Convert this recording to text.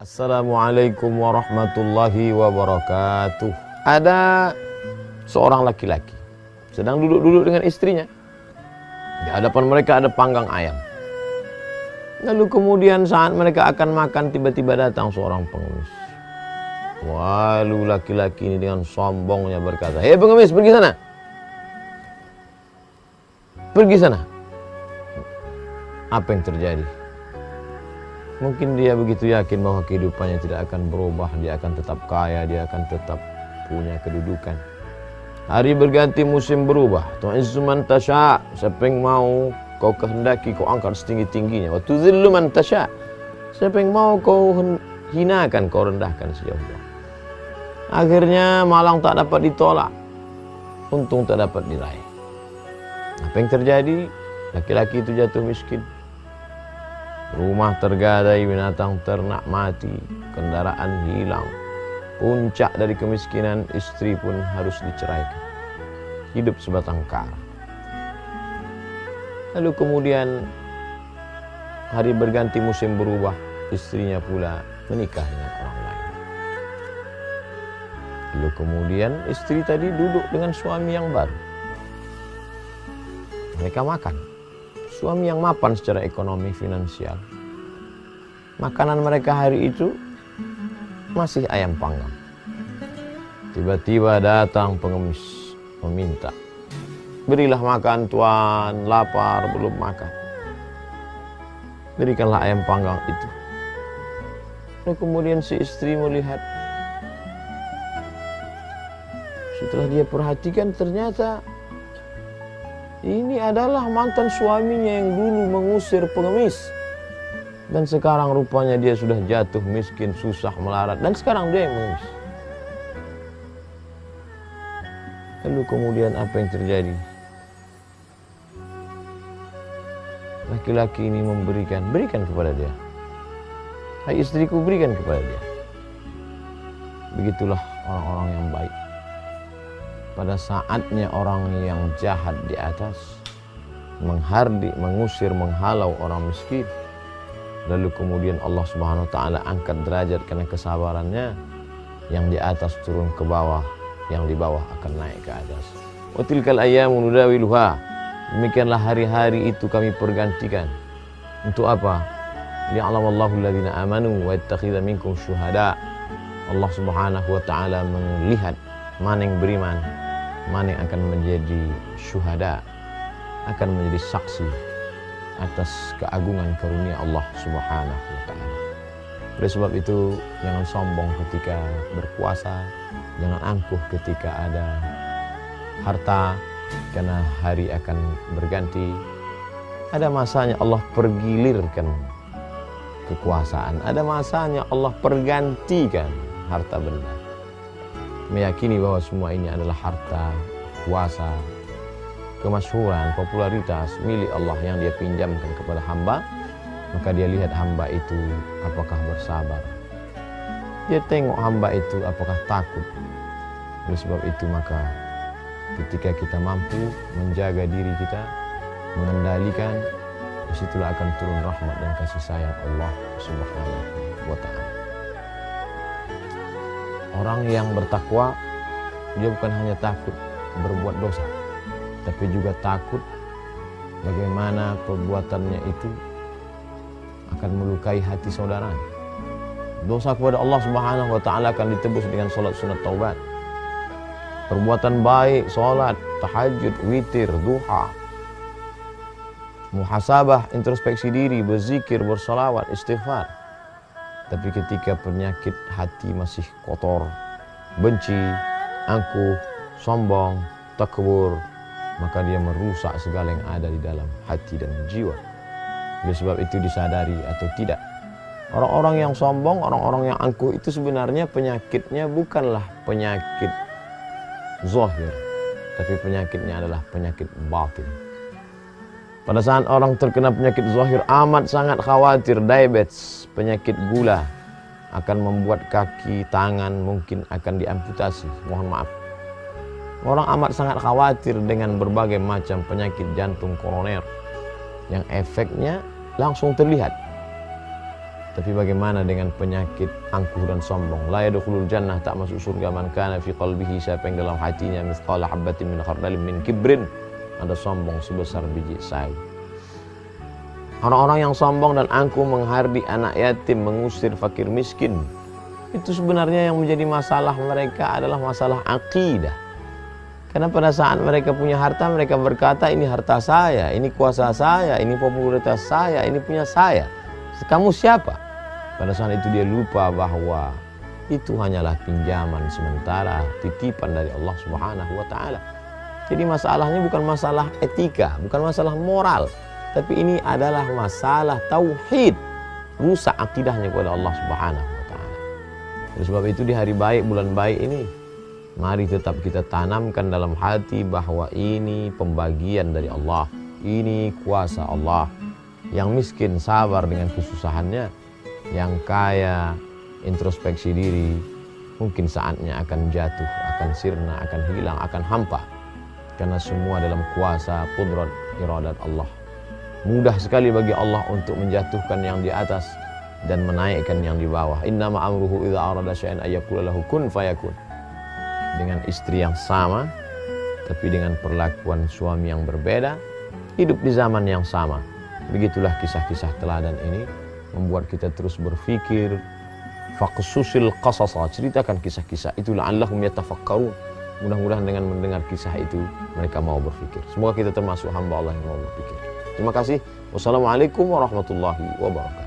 Assalamualaikum warahmatullahi wabarakatuh. Ada seorang laki-laki sedang duduk-duduk dengan istrinya. Di hadapan mereka ada panggang ayam. Lalu kemudian saat mereka akan makan, tiba-tiba datang seorang pengemis. Lalu laki-laki ini dengan sombongnya berkata, "Hei pengemis, pergi sana. Pergi sana." Apa yang terjadi? Mungkin dia begitu yakin bahwa kehidupannya tidak akan berubah, dia akan tetap kaya, dia akan tetap punya kedudukan. Hari berganti, musim berubah. Tu'izzu man tasha', siapa yang mau kau kehendaki kau angkat setinggi-tingginya. Wa tuzillu man tasha', siapa yang mau kau hinakan, kau rendahkan sejauh-jauh. Akhirnya malang tak dapat ditolak, untung tak dapat diraih. Apa yang terjadi? Laki-laki itu jatuh miskin. Rumah tergadai, binatang ternak mati, kendaraan hilang. Puncak dari kemiskinan, istri pun harus diceraikan. Hidup sebatang kara. Lalu kemudian hari berganti, musim berubah, istrinya pula menikah dengan orang lain. Lalu kemudian istri tadi duduk dengan suami yang baru. Mereka makan. Suami yang mapan secara ekonomi finansial. Makanan mereka hari itu masih ayam panggang. Tiba-tiba datang pengemis meminta, "Berilah makan tuan, lapar belum makan." Berikanlah ayam panggang itu. Lalu kemudian si istri melihat. Setelah dia perhatikan, ternyata ini adalah mantan suaminya yang dulu mengusir pengemis. Dan sekarang rupanya dia sudah jatuh miskin, susah melarat. Dan sekarang dia yang mengemis. Lalu kemudian apa yang terjadi? Laki-laki ini berikan kepada dia. "Hai istriku, berikan kepada dia." Begitulah orang-orang yang baik. Pada saatnya orang yang jahat di atas menghardik, mengusir, menghalau orang miskin, lalu kemudian Allah Subhanahu wa taala angkat derajat karena kesabarannya, yang di atas turun ke bawah, yang di bawah akan naik ke atas. Wa tilkal ayyamu nudawiluha. Demikianlah hari-hari itu kami pergantikan. Untuk apa? Li'alamallahu alladhina amanu wa yattakhidha minkum syuhada. Allah Subhanahu wa taala melihat mana yang beriman, mana yang akan menjadi syuhada, akan menjadi saksi atas keagungan karunia Allah Subhanahu wa ta'ala. Oleh sebab itu, jangan sombong ketika berpuasa, jangan angkuh ketika ada harta, karena hari akan berganti. Ada masanya Allah pergilirkan kekuasaan, ada masanya Allah pergantikan harta benda. Meyakini bahwa semua ini adalah harta, kuasa, kemasyhuran, popularitas milik Allah yang dia pinjamkan kepada hamba. Maka dia lihat hamba itu apakah bersabar, dia tengok hamba itu apakah takut. Oleh sebab itu maka ketika kita mampu menjaga diri kita, mengendalikan, disitulah akan turun rahmat dan kasih sayang Allah Subhanahu wa ta'ala. Orang yang bertakwa, dia bukan hanya takut berbuat dosa, tapi juga takut bagaimana perbuatannya itu akan melukai hati saudaranya. Dosa kepada Allah Subhanahu wa ta'ala akan ditebus dengan salat sunat taubat. Perbuatan baik, salat, tahajud, witir, duha, muhasabah, introspeksi diri, berzikir, bersalawat, istighfar. Tapi ketika penyakit hati masih kotor, benci, angkuh, sombong, takbur, maka dia merusak segala yang ada di dalam hati dan jiwa. Oleh sebab itu disadari atau tidak, orang-orang yang sombong, orang-orang yang angkuh itu sebenarnya penyakitnya bukanlah penyakit zahir, tapi penyakitnya adalah penyakit batin. Pada saat orang terkena penyakit zahir, amat sangat khawatir diabetes, penyakit gula, akan membuat kaki, tangan mungkin akan diamputasi, mohon maaf. Orang amat sangat khawatir dengan berbagai macam penyakit jantung koroner yang efeknya langsung terlihat. Tapi bagaimana dengan penyakit angkuh dan sombong? La yadkhulul jannah, tak masuk surga man kana fi qalbihi, siapa yang dalam hatinya mithqala habatin min khardalin min kibrin, ada sombong sebesar biji sai. Orang-orang yang sombong dan angkuh menghardik anak yatim, mengusir fakir miskin, itu sebenarnya yang menjadi masalah mereka adalah masalah akidah. Karena pada saat mereka punya harta, mereka berkata ini harta saya, ini kuasa saya, ini popularitas saya, ini punya saya. Kamu siapa? Pada saat itu dia lupa bahwa itu hanyalah pinjaman sementara, titipan dari Allah Subhanahu wa Ta'ala. Jadi masalahnya bukan masalah etika, bukan masalah moral, tapi ini adalah masalah tauhid, rusak akidahnya kepada Allah Subhanahu wa Ta'ala. Oleh sebab itu di hari baik, bulan baik ini, mari tetap kita tanamkan dalam hati bahwa ini pembagian dari Allah, ini kuasa Allah. Yang miskin sabar dengan kesusahannya, yang kaya introspeksi diri, mungkin saatnya akan jatuh, akan sirna, akan hilang, akan hampa. Karena semua dalam kuasa qudrat iradat Allah. Mudah sekali bagi Allah untuk menjatuhkan yang di atas dan menaikkan yang di bawah. Innama amruhu idza arada syai'an ayyaqula lahu kun fayakun. Dengan istri yang sama, tapi dengan perlakuan suami yang berbeda, hidup di zaman yang sama. Begitulah kisah-kisah teladan ini membuat kita terus berpikir. Faqsusil qasasa, ceritakan kisah-kisah itu la'allahum yatafakkarun. Mudah-mudahan dengan mendengar kisah itu mereka mau berpikir. Semoga kita termasuk hamba Allah yang mau berpikir. Terima kasih. Wassalamualaikum warahmatullahi wabarakatuh.